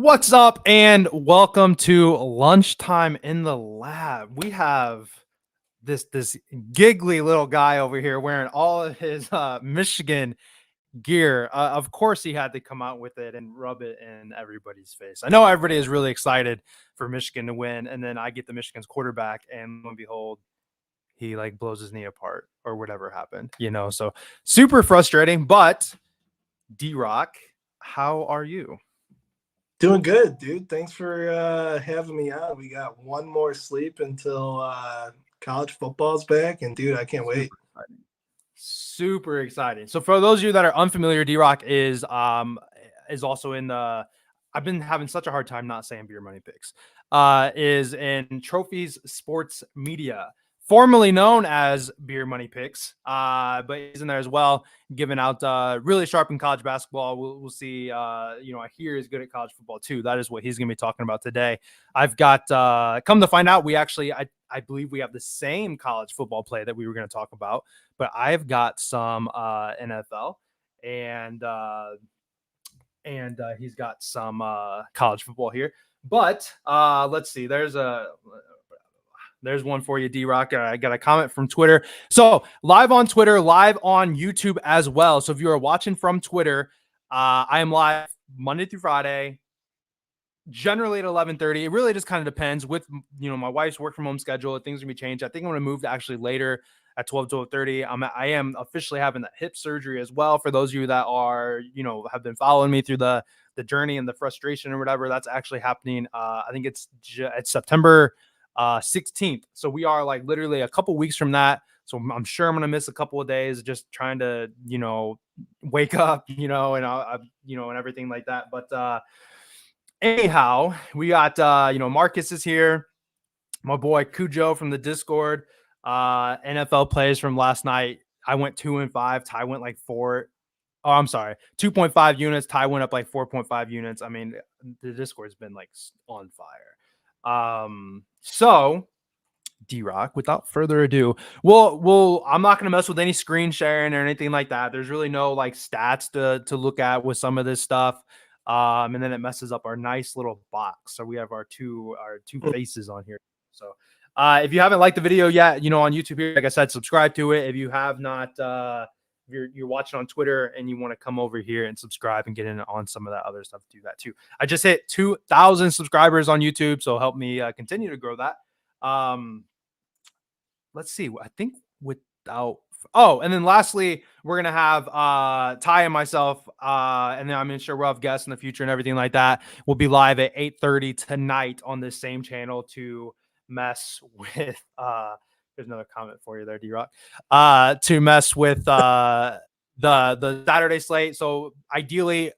What's up, and welcome to Lunchtime in the Lab. We have this giggly little guy over here wearing all of his Michigan gear. Of course, he had to come out with it and rub it in everybody's face. I know everybody is really excited for Michigan to win, and then I get the Michigan's quarterback, and lo and behold, he like blows his knee apart or whatever happened. So super frustrating. But D-Rock, how are you? Doing good, dude. Thanks for having me on. We got one more sleep until college football's back, and dude, I can't wait. Super exciting. So for those of you that are unfamiliar, D-Rock is also in the. I've been having such a hard time not saying beer money picks. Is in Trophies Sports Media, formerly known as Beer Money Picks. But he's in there as well, giving out really sharp in college basketball. We'll see. I hear he's good at college football too. That is what he's going to be talking about today. I've got come to find out we actually I believe we have the same college football play that we were going to talk about, but I've got some NFL and he's got some college football here. But let's see. There's one for you, D-Rock. I got a comment from Twitter. So live on Twitter, live on YouTube as well. So if you are watching from Twitter, I am live Monday through Friday, generally at 11:30. It really just kind of depends with, my wife's work from home schedule. Things are going to be changed. I think I'm going to move to actually later at 12:30. I am officially having that hip surgery as well. For those of you that are, have been following me through the journey and the frustration or whatever, that's actually happening. I think it's September 16th. So we are like literally a couple weeks from that. So I'm sure I'm going to miss a couple of days just trying to, wake up, and and everything like that. But anyhow, we got, Marcus is here. My boy Cujo from the Discord. NFL plays from last night. I went 2-5. Ty went like 4. Oh, I'm sorry. 2.5 units. Ty went up like 4.5 units. I mean, the Discord's been like on fire. So D-Rock, without further ado, I'm not going to mess with any screen sharing or anything like that. There's really no like stats to look at with some of this stuff. And then it messes up our nice little box. So we have our two faces on here. So if you haven't liked the video yet, on YouTube here, like I said, subscribe to it. If you have not, you're watching on Twitter and you want to come over here and subscribe and get in on some of that other stuff, do that too. I just hit 2,000 subscribers on YouTube, so help me continue to grow that. Let's see. I think without. Oh, and then lastly, we're gonna have Ty and myself, and then I'm sure we'll have guests in the future and everything like that. We'll be live at 8:30 tonight on this same channel to mess with. There's another comment for you there, D-Rock. To mess with the Saturday slate. So ideally,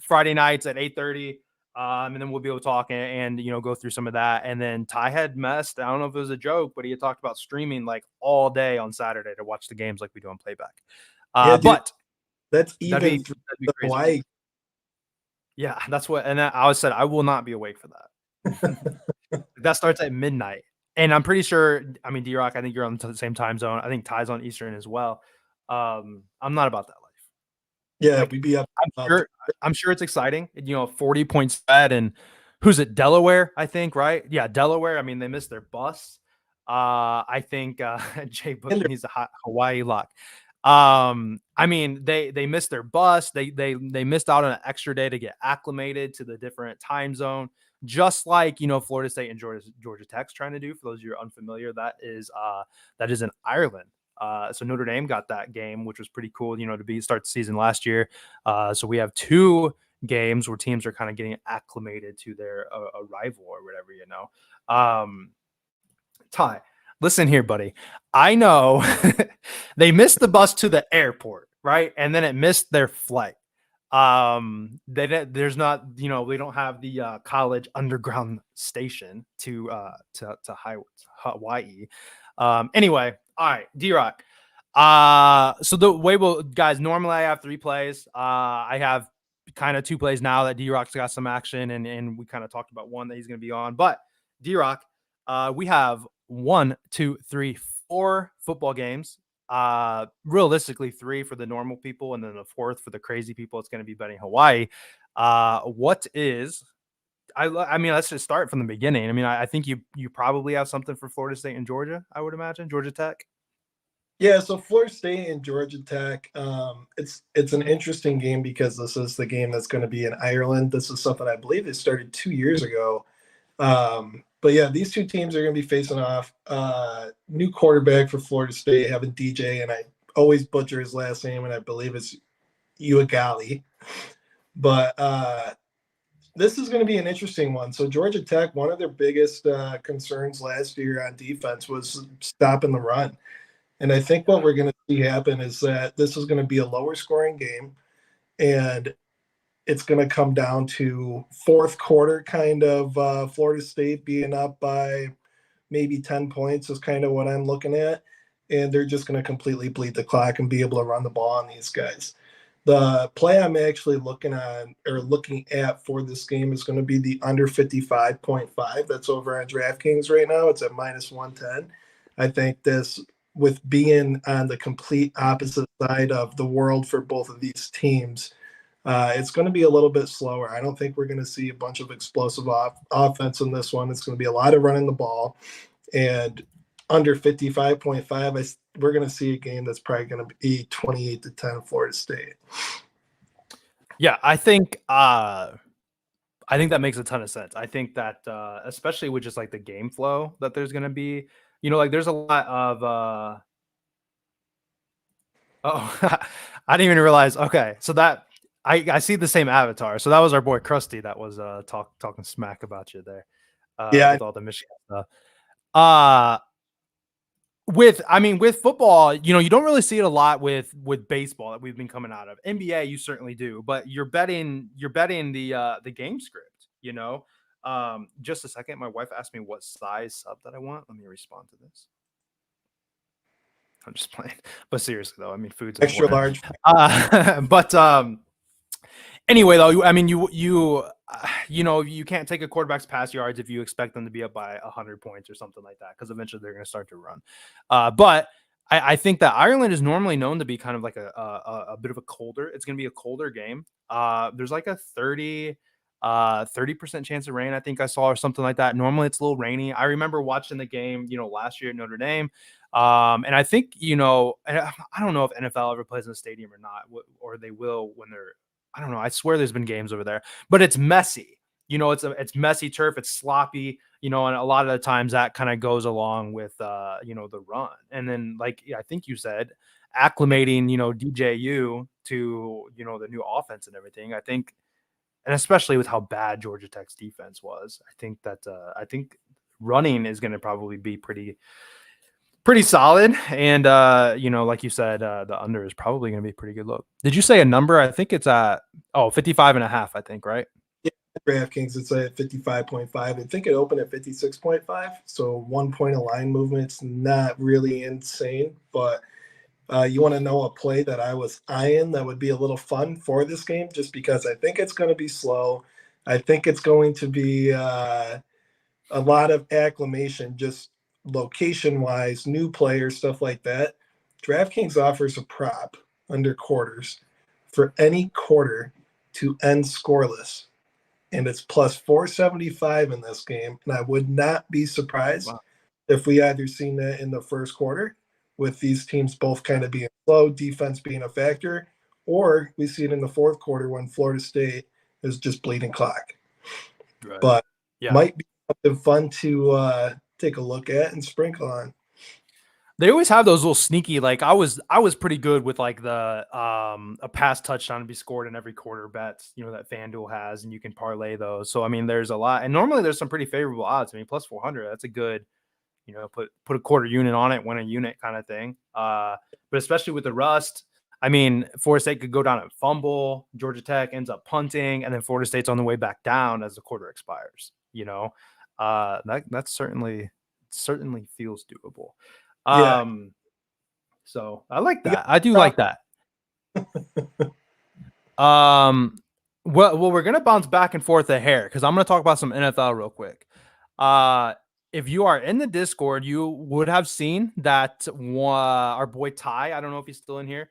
Friday nights at 8:30. And then we'll be able to talk and go through some of that. And then Ty had messed. I don't know if it was a joke, but he had talked about streaming like all day on Saturday to watch the games like we do on playback. Yeah, dude, but that's even that'd be crazy. Hawaii. Yeah, that's what. And I said I will not be awake for that. That starts at midnight, and I'm pretty sure. I mean, D-Rock, I think you're on the same time zone. I think Ty's on Eastern as well. I'm not about that life. Yeah, we'd be up. I'm sure it's exciting. 40 points spread, and who's it? Delaware, I think, right? Yeah, Delaware. I mean, they missed their bus. I think Jay Book needs a Hawaii lock. I mean, they missed their bus. They missed out on an extra day to get acclimated to the different time zone, just like Florida State and Georgia Tech's trying to do. For those of you who are unfamiliar, that is in Ireland. So Notre Dame got that game, which was pretty cool, to start the season last year. So we have 2 games where teams are kind of getting acclimated to their rival or whatever, Ty, listen here, buddy. I know they missed the bus to the airport, right? And then it missed their flight. There's not, they don't have the college underground station to Hawaii. Anyway, all right, D-Rock. So the way guys, normally I have 3 plays. I have kind of 2 plays now that D-Rock's got some action, and we kind of talked about one that he's going to be on. But D-Rock, we have 1, 2, 3, 4 football games. Realistically 3 for the normal people, and then the 4th for the crazy people. It's going to be betting Hawaii. What is I mean, let's just start from the beginning. I mean, I think you probably have something for Florida State and Georgia. I would imagine Georgia Tech. Yeah, so Florida State and Georgia Tech. It's an interesting game because this is the game that's going to be in Ireland. This is something I believe they started 2 years ago. But yeah, these two teams are going to be facing off. New quarterback for Florida State, having DJ, and I always butcher his last name, and I believe it's Uigali. But this is going to be an interesting one. So Georgia Tech, one of their biggest concerns last year on defense was stopping the run. And I think what we're going to see happen is that this is going to be a lower scoring game, and it's going to come down to fourth quarter kind of Florida State being up by maybe 10 points is kind of what I'm looking at. And they're just going to completely bleed the clock and be able to run the ball on these guys. The play I'm actually looking at for this game is going to be the under 55.5. That's over on DraftKings right now. It's at minus 110. I think this, with being on the complete opposite side of the world for both of these teams, it's going to be a little bit slower. I don't think we're going to see a bunch of explosive offense in this one. It's going to be a lot of running the ball. And under 55.5, we're going to see a game that's probably going to be 28-10 Florida State. Yeah, I think that makes a ton of sense. I think that especially with just like the game flow that there's going to be, like there's a lot of oh, I didn't even realize. Okay, so that I see the same avatar. So that was our boy Krusty that was talking smack about you there Yeah, with all the Michigan stuff. Uh with football, you don't really see it a lot with baseball that we've been coming out of. NBA, you certainly do, but you're betting the game script. Just a second. My wife asked me what size sub that I want. Let me respond to this. I'm just playing. But seriously though, I mean food's extra important. large. But anyway, though, I mean, you can't take a quarterback's pass yards if you expect them to be up by 100 points or something like that, because eventually they're going to start to run. But I think that Ireland is normally known to be kind of like a bit of a colder. It's going to be a colder game. There's like a 30% chance of rain, I think I saw, or something like that. Normally it's a little rainy. I remember watching the game, last year at Notre Dame. And I think, and I don't know if NFL ever plays in the stadium or not, or they will when they're, I don't know. I swear there's been games over there, but it's messy. It's messy turf. It's sloppy, and a lot of the times that kind of goes along with, the run. And then, like, I think you said, acclimating, DJU to, the new offense and everything. I think, and especially with how bad Georgia Tech's defense was, I think running is going to probably be pretty solid. And like you said, the under is probably going to be a pretty good look. Did you say a number? I think it's at 55.5, I think, right? Yeah, DraftKings, it's at 55.5. I think it opened at 56.5. So 1 point of line movement. It's not really insane, but you want to know a play that I was eyeing that would be a little fun for this game, just because I think it's going to be slow. I think it's going to be a lot of acclimation, just location-wise, new players, stuff like that. DraftKings offers a prop under quarters for any quarter to end scoreless, and it's plus 475 in this game. And I would not be surprised if we either seen that in the first quarter, with these teams both kind of being slow, defense being a factor, or we see it in the fourth quarter when Florida State is just bleeding clock. Right. But Yeah, might be something fun to take a look at and sprinkle on. they always have those little sneaky, like I was pretty good with like the a pass touchdown to be scored in every quarter bets, that FanDuel has, and you can parlay those. So I mean, there's a lot, and normally there's some pretty favorable odds. I mean, plus 400, that's a good, put a quarter unit on it, win a unit kind of thing. But especially with the rust, I mean, Florida State could go down and fumble. Georgia Tech ends up punting, and then Florida State's on the way back down as the quarter expires. That certainly feels doable. Yeah. So I like You that. I do like that. Well, we're gonna bounce back and forth a hair because I'm gonna talk about some NFL real quick. If you are in the Discord, you would have seen that our boy Ty, I don't know if he's still in here,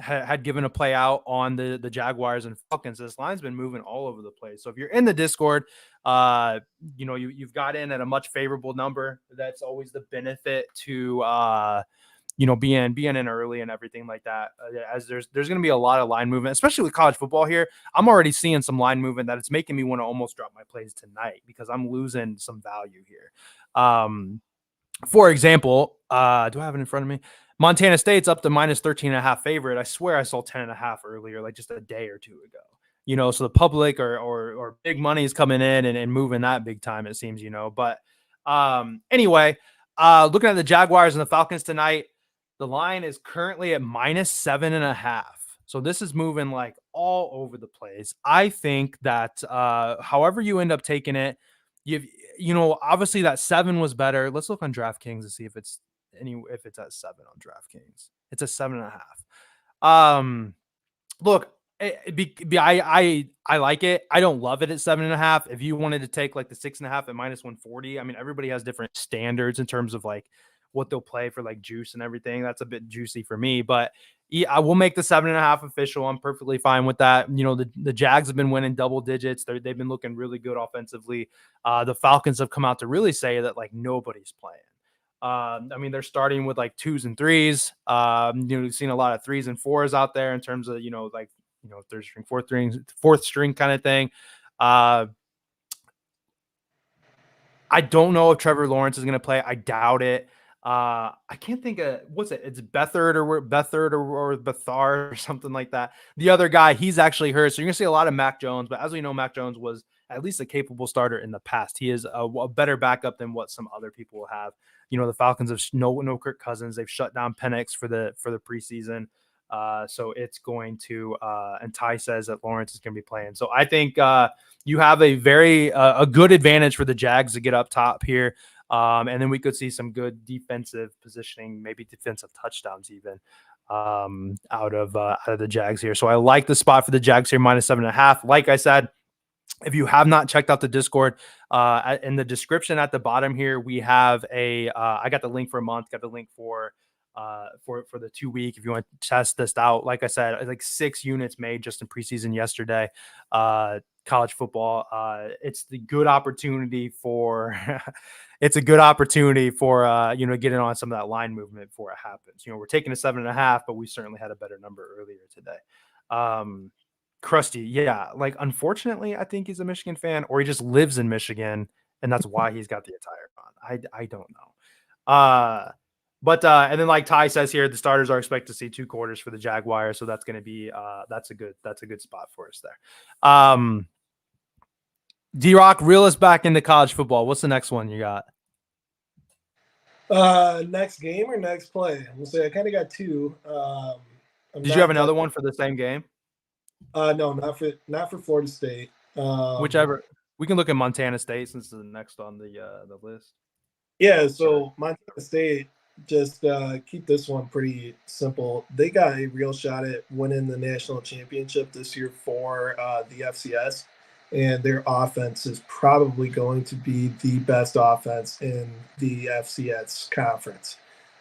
had given a play out on the Jaguars and Falcons. This line's been moving all over the place. So if you're in the Discord, you've got in at a much favorable number. That's always the benefit to being in early and everything like that. As there's going to be a lot of line movement, especially with college football here. I'm already seeing some line movement that it's making me want to almost drop my plays tonight because I'm losing some value here. For example, do I have it in front of me? Montana State's up to minus 13.5 favorite. I swear I saw 10.5 earlier, like just a day or two ago. So the public or big money is coming in and moving that big time, it seems, But anyway, looking at the Jaguars and the Falcons tonight, the line is currently at minus 7.5. So this is moving like all over the place. I think that however you end up taking it, obviously that 7 was better. Let's look on DraftKings to see if it's at 7 on DraftKings. It's a 7.5. Look, I like it. I don't love it at 7.5. If you wanted to take like the 6.5 at minus 140, I mean, everybody has different standards in terms of like what they'll play for like juice and everything. That's a bit juicy for me, but I will make the 7.5 official. I'm perfectly fine with that. The Jags have been winning double digits. They've been looking really good offensively. The Falcons have come out to really say that like nobody's playing. I mean, they're starting with like 2s and 3s. We've seen a lot of 3s and 4s out there in terms of, third string, fourth string kind of thing. I don't know if Trevor Lawrence is going to play. I doubt it. I can't think of what's it. It's Bethard or Bethard or something like that. The other guy, he's actually hurt. So you're gonna see a lot of Mac Jones, but as we know, Mac Jones was at least a capable starter in the past. He is a better backup than what some other people will have. The Falcons have no Kirk Cousins. They've shut down Penix for the preseason. So it's going to and Ty says that Lawrence is going to be playing. So I think you have a good advantage for the Jags to get up top here. And then we could see some good defensive positioning, maybe defensive touchdowns even out of the Jags here. So I like the spot for the Jags here, minus 7.5. Like I said, if you have not checked out the Discord, in the description at the bottom here, we have I got the link for a month, got the link for the 2 week. If you want to test this out, like I said, like 6 units made just in preseason yesterday. College football. It's the good opportunity for it's a good opportunity for getting on some of that line movement before it happens. We're taking a 7.5, but we certainly had a better number earlier today. Krusty, yeah, like unfortunately, I think he's a Michigan fan, or he just lives in Michigan, and that's why he's got the attire on. I don't know. But and then like Ty says here, the starters are expected to see 2 quarters for the Jaguars, so that's going to be that's a good spot for us there. D-Rock, reel us back into college football. What's the next one you got? Next game or next play? We'll say I kind of got 2. Did you have another one for the same game? No, not for Florida State. Whichever. We can look at Montana State since it's the next on the list. Yeah, so Montana State, just keep this one pretty simple. They got a real shot at winning the national championship this year for the FCS, and their offense is probably going to be the best offense in the FCS conference.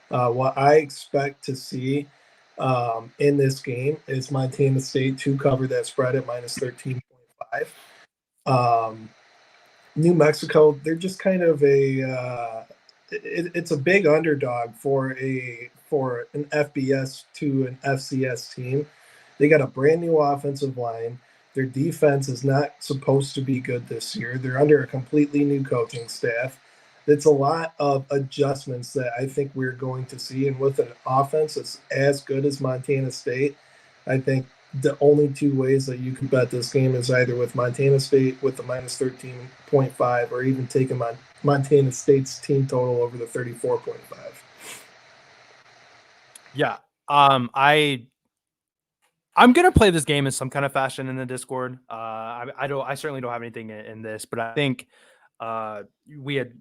What I expect to see in this game is Montana State to cover that spread at minus 13.5. New Mexico, they're just kind of it's a big underdog for an FBS to an FCS team. They got a brand new offensive line. Their defense is not supposed to be good this year. They're under a completely new coaching staff. It's a lot of adjustments that I think we're going to see. And with an offense that's as good as Montana State, I think the only 2 ways that you can bet this game is either with Montana State with the minus 13.5 or even taking Montana State's team total over the 34.5. Yeah. I'm gonna play this game in some kind of fashion in the Discord. I certainly don't have anything in this, but I think we had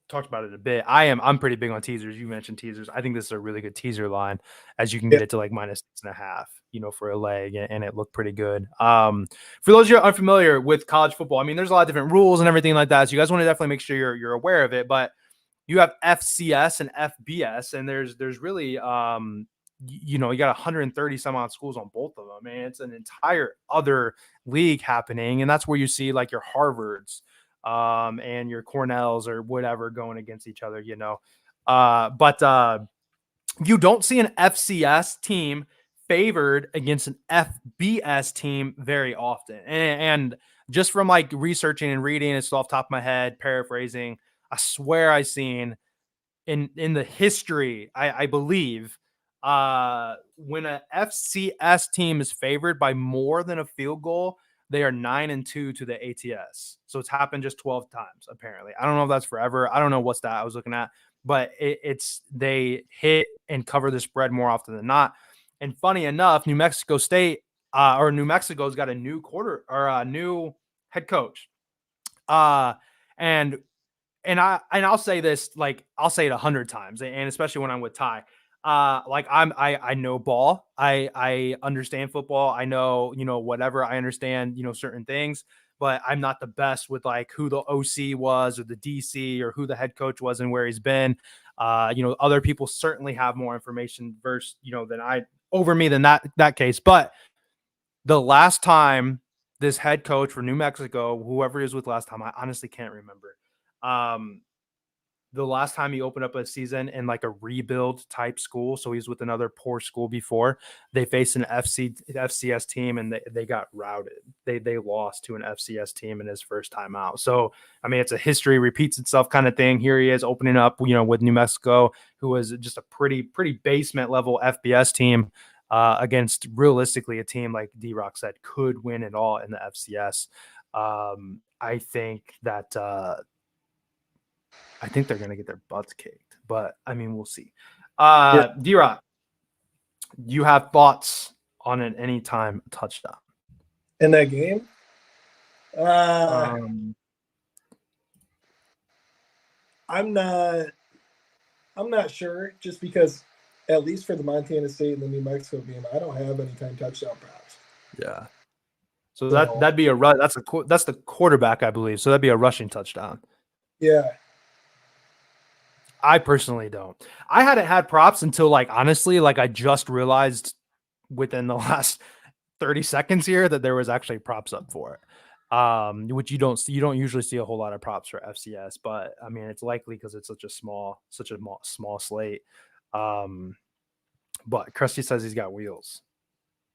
talked about it a bit. I'm pretty big on teasers. You mentioned teasers. I think this is a really good teaser line, as you can get it to like minus 6.5, for a leg, and it looked pretty good. For those of you unfamiliar with college football, I mean, there's a lot of different rules and everything like that. So you guys want to definitely make sure you're aware of it. But you have FCS and FBS, and there's really you got 130 some odd schools on both of them, and it's an entire other league happening, and that's where you see like your Harvards and your Cornells or whatever going against each other, but you don't see an FCS team favored against an FBS team very often. And just from like researching and reading, it's off the top of my head, paraphrasing, I swear I seen in the history, I believe, when a FCS team is favored by more than a field goal, they are 9-2 to the ATS. So it's happened just 12 times, apparently. I don't know if that's forever. I don't know what stat I was looking at, but it's they hit and cover the spread more often than not. And funny enough, New Mexico State New Mexico's got a new a new head coach. And I'll say this, like I'll say it 100 times, and especially when I'm with Ty. Like I know ball. I understand football. I know, whatever. I understand, certain things, but I'm not the best with like who the OC was or the DC or who the head coach was and where he's been. Other people certainly have more information over me than that case. But the last time this head coach for New Mexico, whoever he was with last time, I honestly can't remember. The last time he opened up a season in like a rebuild type school, so he's with another poor school before, they faced an FCS team and they got routed. They lost to an FCS team in his first time out. So I mean, it's a history repeats itself kind of thing. Here he is opening up, with New Mexico, who was just a pretty basement level FBS team against realistically a team like D-Rock said could win it all in the FCS. I think that I think they're going to get their butts kicked, but I mean, we'll see. D-Rock, you have thoughts on an anytime touchdown in that game? I'm not sure, just because at least for the Montana State and the New Mexico game, I don't have anytime touchdown props. Yeah. So that'd be that's the quarterback, I believe. So that'd be a rushing touchdown. Yeah. I personally don't. I hadn't had props until honestly, I just realized within the last 30 seconds here that there was actually props up for it. Which you don't usually see a whole lot of props for FCS, but I mean, it's likely because it's such a small slate. But Krusty says he's got wheels.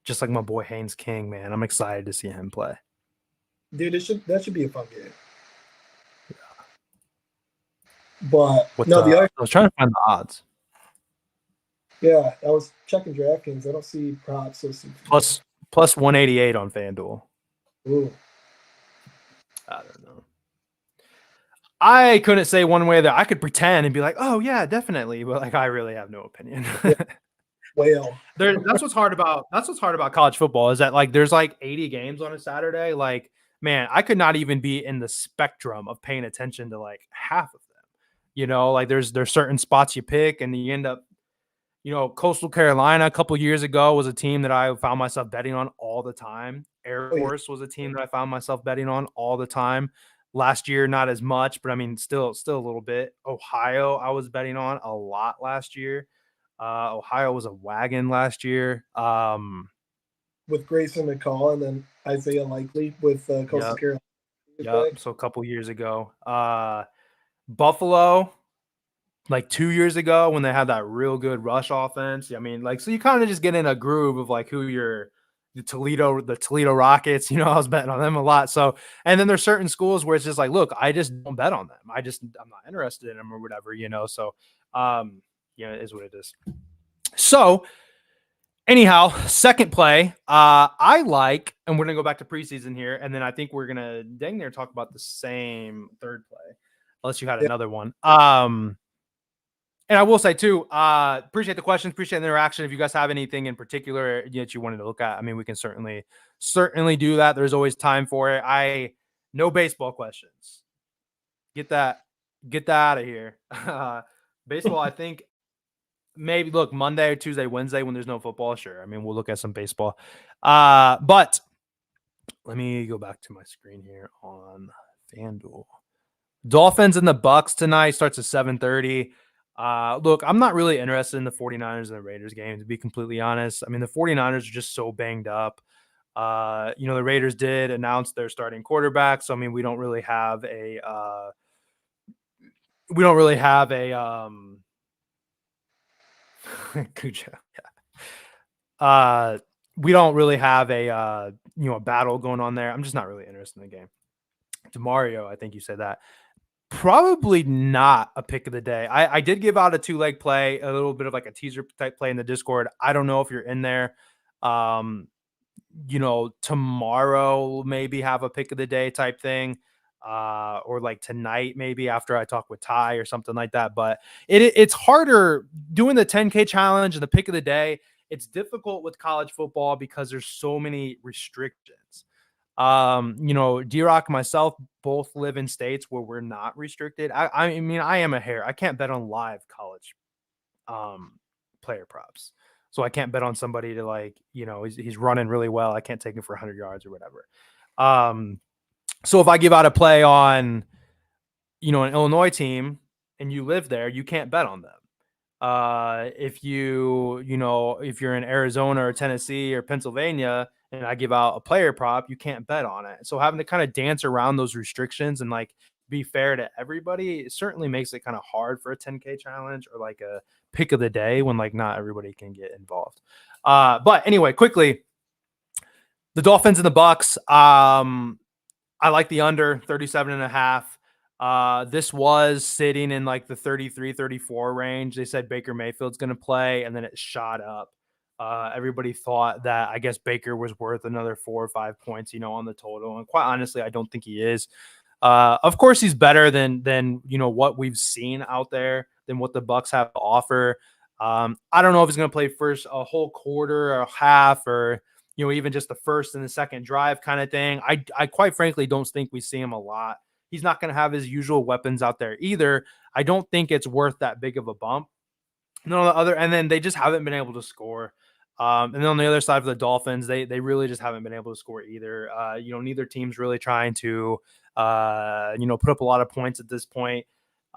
Just like my boy Haynes King, man. I'm excited to see him play. Dude, that should be a fun game. But I was trying to find the odds. Yeah, I was checking DraftKings. I don't see props. Plus 188 on FanDuel. Ooh. I don't know. I couldn't say one way that I could pretend and be like, oh yeah, definitely, but I really have no opinion. Well, that's what's hard about college football is that there's 80 games on a Saturday. Man, I could not even be in the spectrum of paying attention to half of them. There's certain spots you pick and you end up, Coastal Carolina a couple years ago was a team that I found myself betting on all the time. Air Force was a team that I found myself betting on all the time. Last year, not as much, but I mean, still a little bit. Ohio, I was betting on a lot last year. Ohio was a wagon last year. With Grayson McCall and then Isaiah Likely with Coastal Carolina. Yep. So a couple years ago, Buffalo, 2 years ago when they had that real good rush offense. I mean, so you kind of just get in a groove of who the Toledo Rockets, I was betting on them a lot. So, and then there's certain schools where it's just look, I just don't bet on them. I'm not interested in them or whatever, so, it is what it is. So anyhow, second play, I like, and we're going to go back to preseason here. And then I think we're going to dang near talk about the same third play, unless you had another one. And I will say too, appreciate the questions, appreciate the interaction. If you guys have anything in particular that you wanted to look at, I mean, we can certainly do that. There's always time for it. No baseball questions. Get that out of here. Baseball, I think maybe look Monday, Tuesday, Wednesday when there's no football. Sure. I mean, we'll look at some baseball. But let me go back to my screen here on FanDuel. Dolphins and the Bucks tonight starts at 7:30. Look, I'm not really interested in the 49ers and the Raiders game, to be completely honest. I mean, the 49ers are just so banged up. The Raiders did announce their starting quarterback, so I mean, we don't really have a Cujo. We don't really have a battle going on there. I'm just not really interested in the game. DeMario, I think you said that. Probably not a pick of the day. I did give out a 2-leg play, a little bit of like a teaser type play in the Discord. I don't know if you're in there. Tomorrow maybe have a pick of the day type thing. Or like tonight, maybe after I talk with Ty or something like that. But it's harder doing the 10K challenge and the pick of the day. It's difficult with college football because there's so many restrictions. D-Rock and myself both live in states where we're not restricted. I mean, I am a hair. I can't bet on live college player props. So I can't bet on somebody to he's running really well. I can't take him for 100 yards or whatever. So if I give out a play on, an Illinois team and you live there, you can't bet on them. If you're in Arizona or Tennessee or Pennsylvania and I give out a player prop, you can't bet on it. So having to kind of dance around those restrictions and like be fair to everybody, it certainly makes it kind of hard for a 10K challenge or like a pick of the day when like not everybody can get involved. But anyway, quickly, the Dolphins and the Bucks. I like the under 37.5. This was sitting in like the 33, 34 range. They said Baker Mayfield's going to play, and then it shot up. Everybody thought that I guess Baker was worth another 4 or 5 points, on the total. And quite honestly, I don't think he is. Of course, he's better than what we've seen out there, than what the Bucks have to offer. I don't know if he's going to play first a whole quarter or a half or even just the first and the second drive kind of thing. I quite frankly don't think we see him a lot. He's not going to have his usual weapons out there either. I don't think it's worth that big of a bump. And then they just haven't been able to score. And then on the other side of the Dolphins, they really just haven't been able to score either. Neither team's really trying to, put up a lot of points at this point.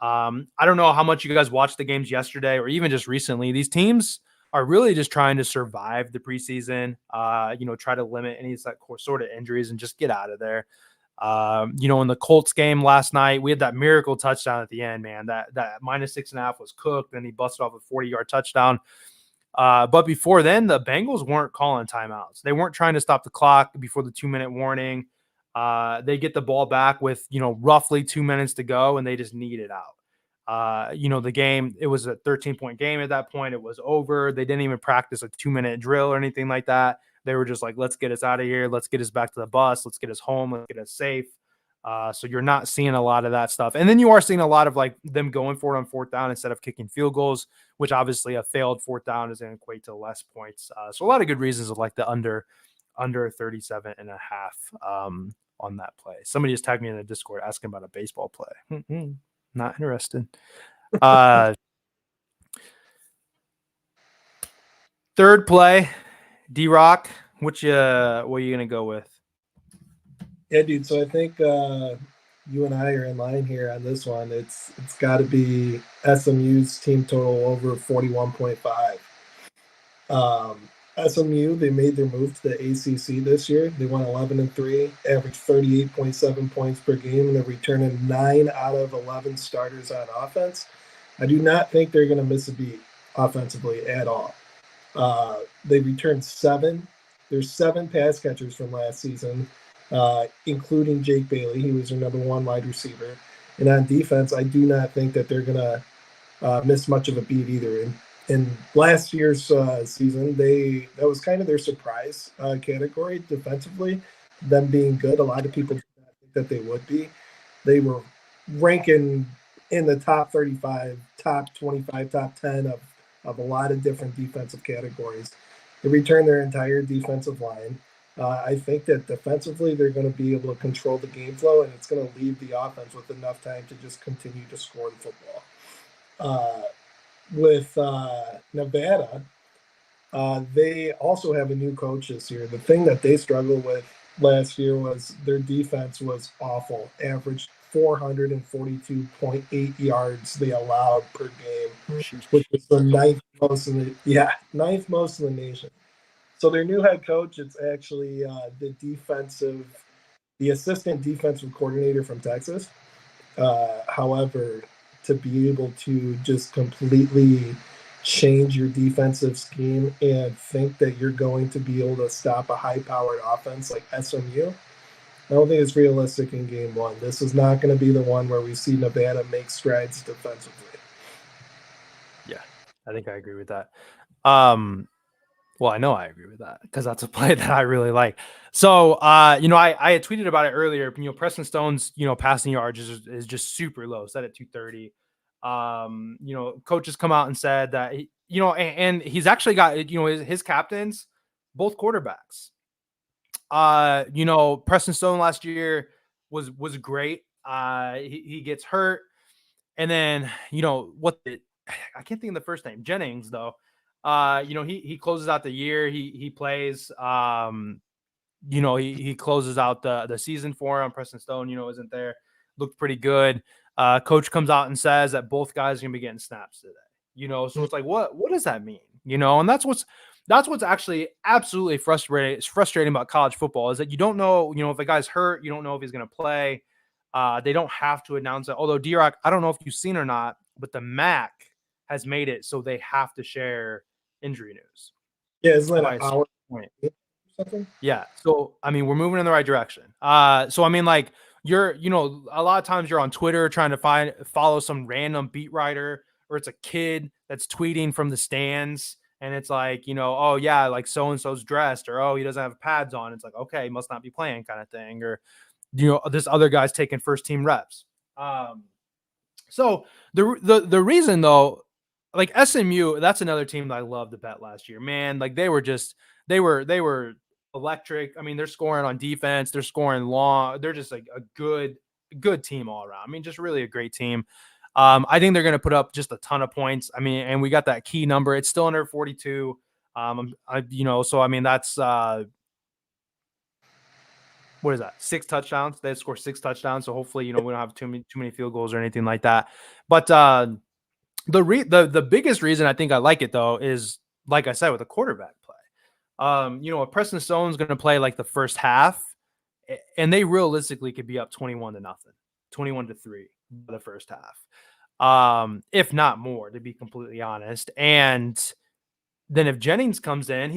I don't know how much you guys watched the games yesterday or even just recently. These teams are really just trying to survive the preseason, try to limit any sort of injuries and just get out of there. In the Colts game last night, we had that miracle touchdown at the end, man. That -6.5 was cooked, and he busted off a 40-yard touchdown. But before then, the Bengals weren't calling timeouts. They weren't trying to stop the clock before the 2-minute warning. They get the ball back with, roughly 2 minutes to go, and they just need it out. The game, it was a 13-point game at that point. It was over. They didn't even practice a 2-minute drill or anything like that. They were just like, let's get us out of here. Let's get us back to the bus. Let's get us home. Let's get us safe. So you're not seeing a lot of that stuff. And then you are seeing a lot of like them going for it on fourth down instead of kicking field goals, which obviously a failed fourth down is going to equate to less points. So a lot of good reasons of like the under 37.5 on that play. Somebody just tagged me in the Discord asking about a baseball play. Not interested. Third play, D-Rock. What are you gonna go with? Yeah, dude. So I think you and I are in line here on this one. It's got to be SMU's team total over 41.5. SMU, they made their move to the ACC this year. They won 11-3, averaged 38.7 points per game, and they're returning 9 out of 11 starters on offense. I do not think they're going to miss a beat offensively at all. They returned 7. There's 7 pass catchers from last season, including Jake Bailey. He was their number 1 wide receiver. And on defense, I do not think that they're going to miss much of a beat either. In last year's season, that was kind of their surprise category defensively, them being good. A lot of people did not think that they would be. They were ranking in the top 35, top 25, top 10 of a lot of different defensive categories. They returned their entire defensive line. I think that defensively they're going to be able to control the game flow, and it's going to leave the offense with enough time to just continue to score the football. With Nevada, they also have a new coach this year. The thing that they struggled with last year was their defense was awful, averaged 442.8 yards they allowed per game, which Sheesh. is the ninth most in the nation. So their new head coach, it's actually the assistant defensive coordinator from Texas. However, to be able to just completely change your defensive scheme and think that you're going to be able to stop a high-powered offense like SMU, I don't think it's realistic in game one. This is not going to be the one where we see Nevada make strides defensively. Yeah, I think I agree with that. Well, I know I agree with that because that's a play that I really like. So, I had tweeted about it earlier. Preston Stone's, passing yards is just super low, set at 230. Coaches come out and said that, and he's actually got, his captains, both quarterbacks. Preston Stone last year was great. He gets hurt. And then, I can't think of the first name, Jennings, though. He closes out the year. He plays. He closes out the season for him. Preston Stone, isn't there. Looked pretty good. Coach comes out and says that both guys are gonna be getting snaps today. So it's like, what does that mean? And that's what's actually absolutely frustrating about college football is that you don't know, if a guy's hurt, you don't know if he's gonna play. They don't have to announce it. Although D-Rock, I don't know if you've seen or not, but the MAC has made it so they have to share injury news. Yeah, isn't that an hour point? Or something? Yeah. So I mean, we're moving in the right direction. So I mean, like you're, a lot of times you're on Twitter trying to follow some random beat writer, or it's a kid that's tweeting from the stands, and it's like, oh yeah, like so and so's dressed, or oh he doesn't have pads on. It's like, okay, he must not be playing, kind of thing, or this other guy's taking first team reps. So the reason though, like SMU, that's another team that I love to bet last year, man. Like they were electric. I mean, they're scoring on defense, they're scoring long. They're just like a good team all around. I mean, just really a great team. I think they're going to put up just a ton of points. I mean, and we got that key number. It's still under 42. So I mean, that's what is that? 6 touchdowns. They score 6 touchdowns. So hopefully, we don't have too many field goals or anything like that. But the biggest reason I think I like it though is, like I said, with the quarterback play. If Preston Stone's going to play like the first half, and they realistically could be up 21-0, 21-3 the first half, if not more, to be completely honest. And then if Jennings comes in,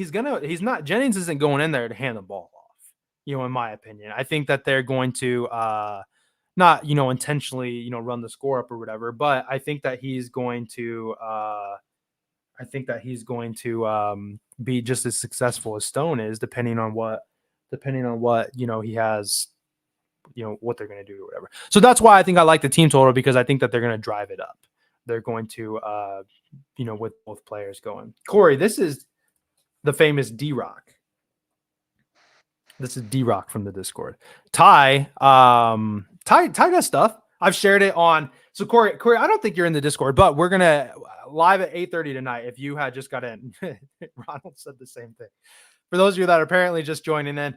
Jennings isn't going in there to hand the ball off. In my opinion, I think that they're going to not intentionally run the score up or whatever, but I think that he's going to be just as successful as Stone is, depending on what he has, what they're going to do or whatever. So that's why I think I like the team total, because I think that they're going to drive it up. They're going to with both players going. Corey, this is the famous D-Rock. This is D-Rock from the Discord. Ty got stuff. I've shared it on. So Corey, I don't think you're in the Discord, but we're gonna live at 8:30 tonight. If you had just got in, Ronald said the same thing. For those of you that are apparently just joining in,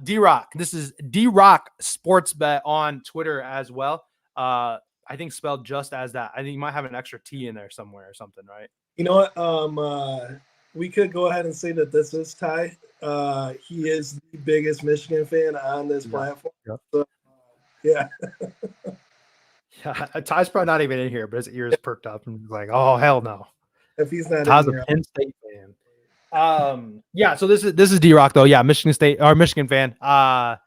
D-Rock. This is D-Rock Sports Bet on Twitter as well. I think spelled just as that. I think you might have an extra T in there somewhere or something, right? You know what? We could go ahead and say that this is Ty. He is the biggest Michigan fan on this platform. Yep. So, yeah. Yeah, Ty's probably not even in here, but his ears perked up and he's like, "Oh hell no!" If he's not Ty's in a here, Penn State fan. Yeah. So this is D-Rock though. Yeah, Michigan State or Michigan fan. Ty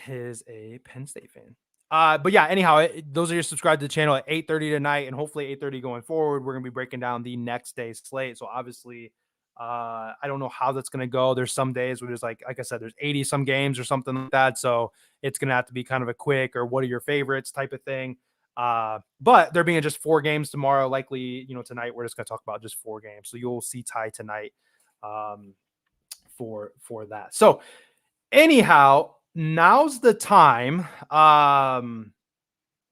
is a Penn State fan. But yeah, anyhow, those are your subscribed to the channel at 8:30 tonight, and hopefully 8:30 going forward. We're gonna be breaking down the next day's slate. So obviously, I don't know how that's gonna go. There's some days where there's like I said, there's 80 some games or something like that. So it's gonna have to be kind of a quick or what are your favorites type of thing. But there being just 4 games tomorrow, likely, tonight we're just gonna talk about just 4 games. So you'll see Ty tonight for that. So anyhow, now's the time.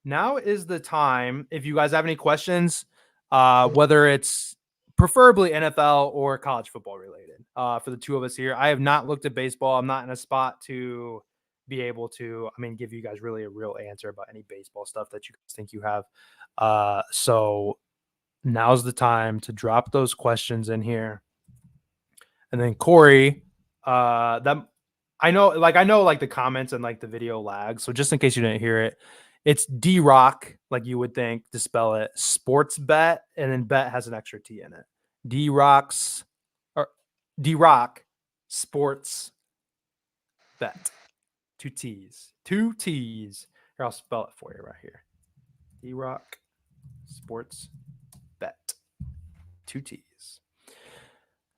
Now is the time. If you guys have any questions, whether it's preferably NFL or college football related, for the two of us here. I have not looked at baseball. I'm not in a spot to be able to, give you guys really a real answer about any baseball stuff that you guys think you have. So now's the time to drop those questions in here. And then Corey, that I know like the comments and like the video lag. So just in case you didn't hear it, it's D Rock, like you would think to spell it, sports bet, and then bet has an extra T in it. D Rock's or D Rock sports bet. Two T's. Two T's. Here, I'll spell it for you right here. D Rock sports bet. Two T's.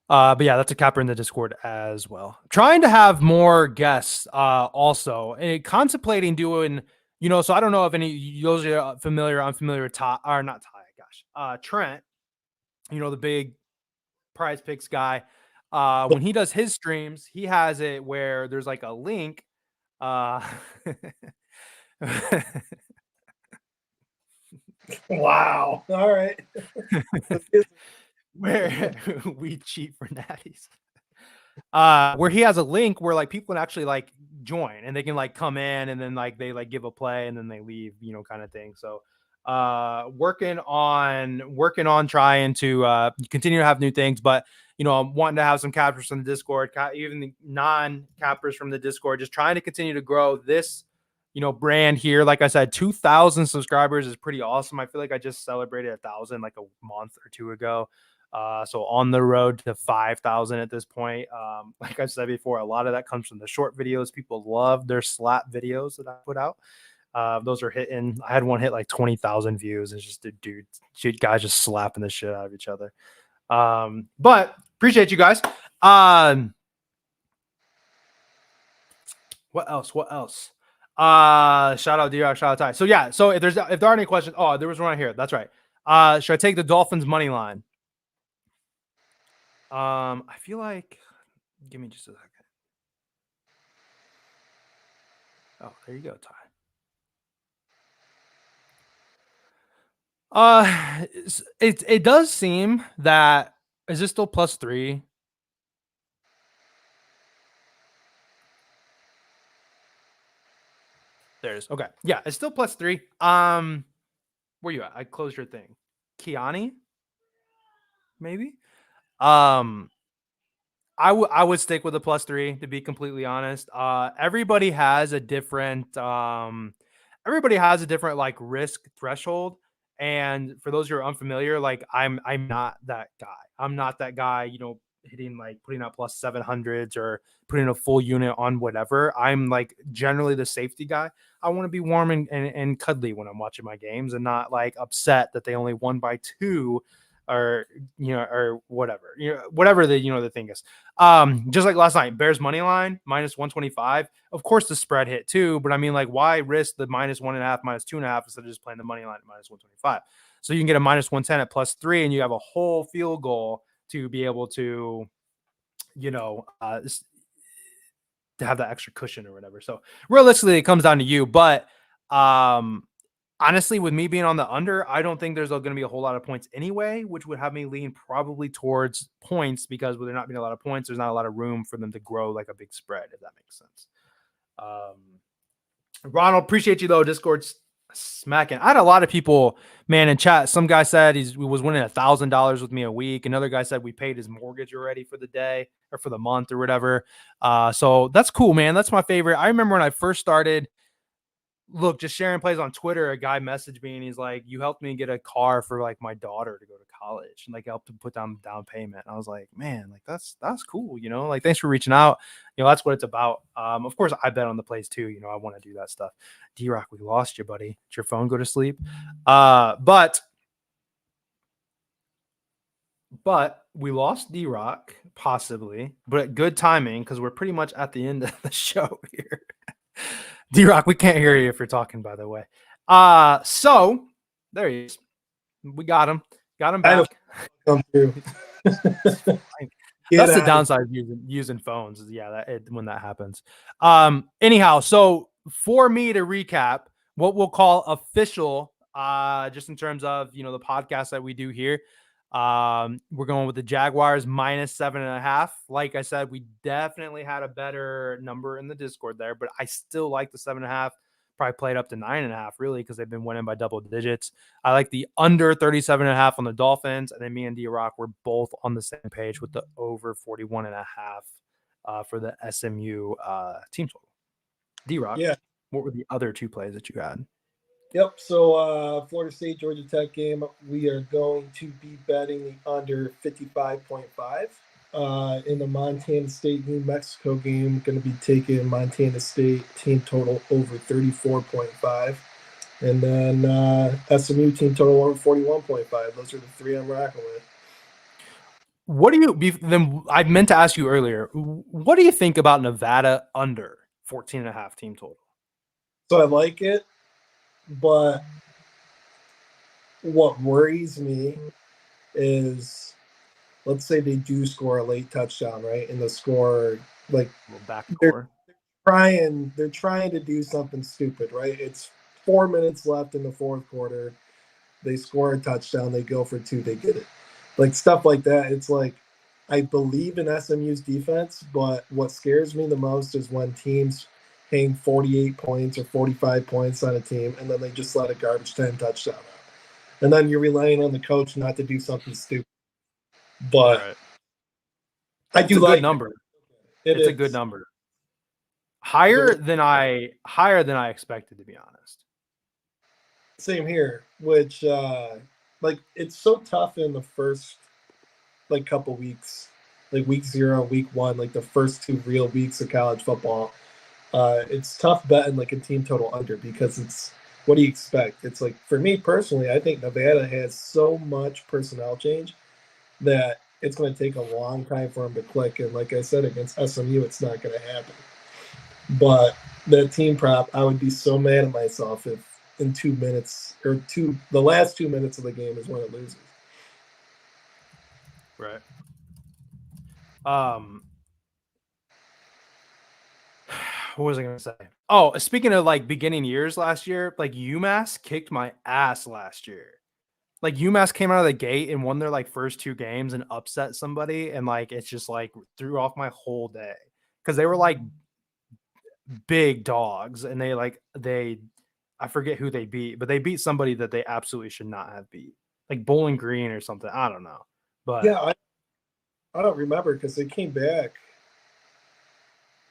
But yeah, that's a capper in the Discord as well. Trying to have more guests also. And contemplating doing, so I don't know if any those are familiar, unfamiliar with Ty, or not Ty, gosh. Trent, the big prize picks guy. When he does his streams, he has it where there's like a link. Wow. All right. Where we cheat for natties. Where he has a link where like people can actually like join and they can like come in and then like they like give a play and then they leave, kind of thing. So working on trying to continue to have new things, but I'm wanting to have some captures from the Discord, even the non-cappers from the Discord, just trying to continue to grow this brand here. Like I said, 2,000 subscribers is pretty awesome. I feel like I just celebrated 1,000 like a month or two ago. So on the road to 5,000 at this point. Like I said before, a lot of that comes from the short videos. People love their slap videos that I put out. Those are hitting. I had one hit like 20,000 views. It's just a guys just slapping the shit out of each other. But appreciate you guys. What else? Shout out DR, shout out Ty. So yeah, so if there are any questions, there was one right here. That's right. Should I take the Dolphins money line? I feel like, give me just a second. Oh, there you go, Ty. It does seem that, is this still +3? There's okay. Yeah, it's still +3. Where you at? I closed your thing. Kiani? Maybe? I would stick with a +3 to be completely honest. Everybody has a different like risk threshold. And for those who are unfamiliar, like I'm not that guy. I'm not that guy, hitting like putting out +700s or putting a full unit on whatever. I'm like generally the safety guy. I want to be warm and cuddly when I'm watching my games and not like upset that they only won by 2 or or whatever, whatever the thing is. Just like last night, Bears money line -125. Of course, the spread hit too, but I mean, like, why risk the -1.5, -2.5 instead of just playing the money line at -125? So you can get a -110 at +3, and you have a whole field goal to be able to, to have that extra cushion or whatever. So realistically, it comes down to you. But honestly, with me being on the under, I don't think there's going to be a whole lot of points anyway, which would have me lean probably towards points because with there not being a lot of points, there's not a lot of room for them to grow like a big spread, if that makes sense. Ronald, appreciate you though. Discord's smacking. I had a lot of people, man, in chat. Some guy said he was winning $1,000 with me a week. Another guy said we paid his mortgage already for the day or for the month or whatever. So that's cool, man. That's my favorite. I remember when I first started, just sharing plays on Twitter, a guy messaged me and he's like, you helped me get a car for like my daughter to go to college and like helped him put down payment. And I was like, man, like that's cool. Like, thanks for reaching out. That's what it's about. Of course I bet on the plays too. I want to do that stuff. D-Rock, we lost you, buddy. Did your phone go to sleep? But we lost D-Rock possibly, but good timing because we're pretty much at the end of the show here. D-Rock, we can't hear you if you're talking, by the way. So there he is. We got him. Got him back. Come through. That's the downside of using phones. Yeah, when that happens. Anyhow, so for me to recap, what we'll call official, just in terms of the podcast that we do here. We're going with the Jaguars -7.5. Like I said, we definitely had a better number in the Discord there, but I still like the 7.5. Probably played up to 9.5, really, because they've been winning by double digits. I like the under 37.5 on the Dolphins, and then me and D-Rock were both on the same page with the over 41.5 for the SMU team total. D-Rock, Yeah. what were the other two plays that you had? Yep. So Florida State Georgia Tech game, we are going to be betting the under 55.5. In the Montana State New Mexico game, going to be taking Montana State team total over 34.5. And then SMU team total over 41.5. Those are the three I'm rocking with. What do you then? I meant to ask you earlier. What do you think about Nevada under 14.5 team total? So I like it, but what worries me is, let's say they do score a late touchdown, right? And the score, like, backdoor. They're trying to do something stupid, right? It's 4 minutes left in the fourth quarter. They score a touchdown, they go for two, they get it. Like stuff like that. It's like, I believe in SMU's defense, but what scares me the most is when teams hang 48 points or 45 points on a team and then they just let a garbage time touchdown out. And then you're relying on the coach not to do something stupid. But right. I do like a good number. It's a good number. Higher than I expected, to be honest. Same here, which like it's so tough in the first like couple weeks, like week 0, week 1, like the first 2 real weeks of college football. It's tough betting like a team total under because it's, what do you expect? It's like, for me personally, I think Nevada has so much personnel change that it's going to take a long time for them to click. And like I said, against SMU, it's not going to happen. But that team prop, I would be so mad at myself if in 2 minutes or the last 2 minutes of the game is when it loses. Right. What was I going to say? Oh, speaking of like beginning years last year, like UMass kicked my ass last year. Like UMass came out of the gate and won their like first 2 games and upset somebody, and like it's just like threw off my whole day because they were like big dogs, and I forget who they beat, but they beat somebody that they absolutely should not have beat, like Bowling Green or something. I don't know, but yeah, I don't remember because they came back,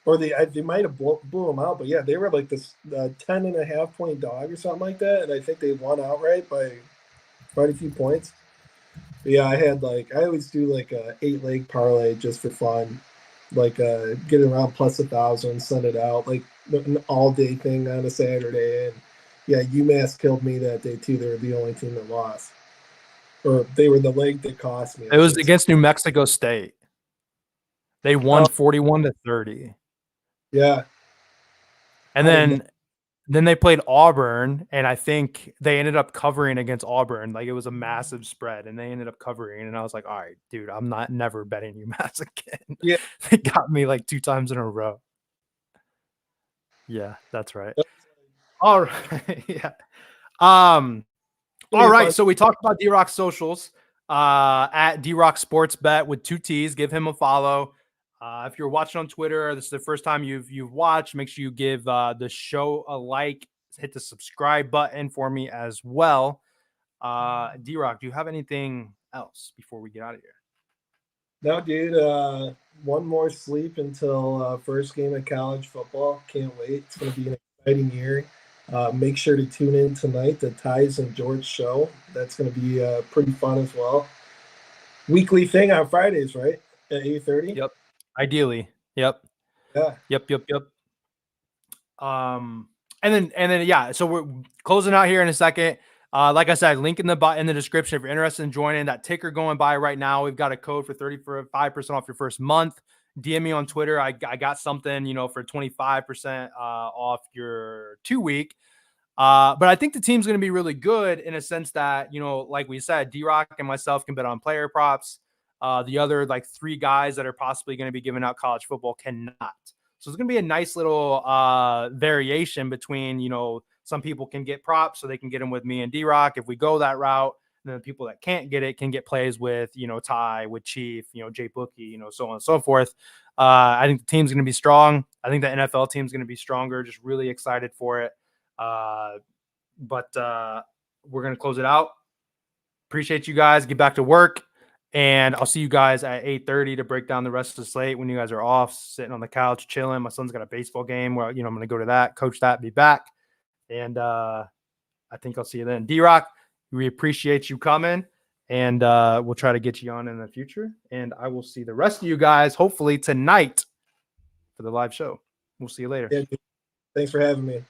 or they might have blew them out, but yeah, they were like this 10.5 point dog or something like that, and I think they won outright by quite a few points. But yeah, I always do like a 8-leg parlay just for fun, like get around plus 1,000, send it out like an all day thing on a Saturday, and yeah, UMass killed me that day too. They were the only team that lost, or they were the leg that cost me. it was against New Mexico State. They won 41-30. Yeah, And then they played Auburn, and I think they ended up covering against Auburn. Like it was a massive spread, and they ended up covering. And I was like, all right, dude, I'm not never betting UMass again. Yeah, They got me like 2 times in a row. Yeah, that's right. All right. Yeah. All right. So we talked about D-Rock socials at D-Rock Sports Bet with 2 T's. Give him a follow. If you're watching on Twitter, this is the first time you've watched, make sure you give the show a like, hit the subscribe button for me as well. D-Rock, do you have anything else before we get out of here? No, dude. One more sleep until first game of college football. Can't wait. It's going to be an exciting year. Make sure to tune in tonight, the Ties and George show. That's going to be pretty fun as well. Weekly thing on Fridays, right? At 8:30? Yep. Ideally. Yep. Yeah. Yep. And then yeah, so we're closing out here in a second. Like I said, link in the description if you're interested in joining that ticker going by right now. We've got a code for 35% off your first month. DM me on Twitter. I got something, for 25% off your 2-week. But I think the team's going to be really good in a sense that, like we said, D-Rock and myself can bet on player props. The other like 3 guys that are possibly going to be giving out college football cannot. So it's going to be a nice little variation between, some people can get props so they can get them with me and D-Rock if we go that route. And then the people that can't get it can get plays with, Ty, with Chief, Jay Bookie, so on and so forth. I think the team's going to be strong. I think the NFL team's going to be stronger. Just really excited for it. But we're going to close it out. Appreciate you guys. Get back to work. And I'll see you guys at 8:30 to break down the rest of the slate when you guys are off, sitting on the couch, chilling. My son's got a baseball game where, I'm going to go to that, coach that, be back. And I think I'll see you then. D-Rock, we appreciate you coming. And we'll try to get you on in the future. And I will see the rest of you guys hopefully tonight for the live show. We'll see you later. Yeah, thanks for having me.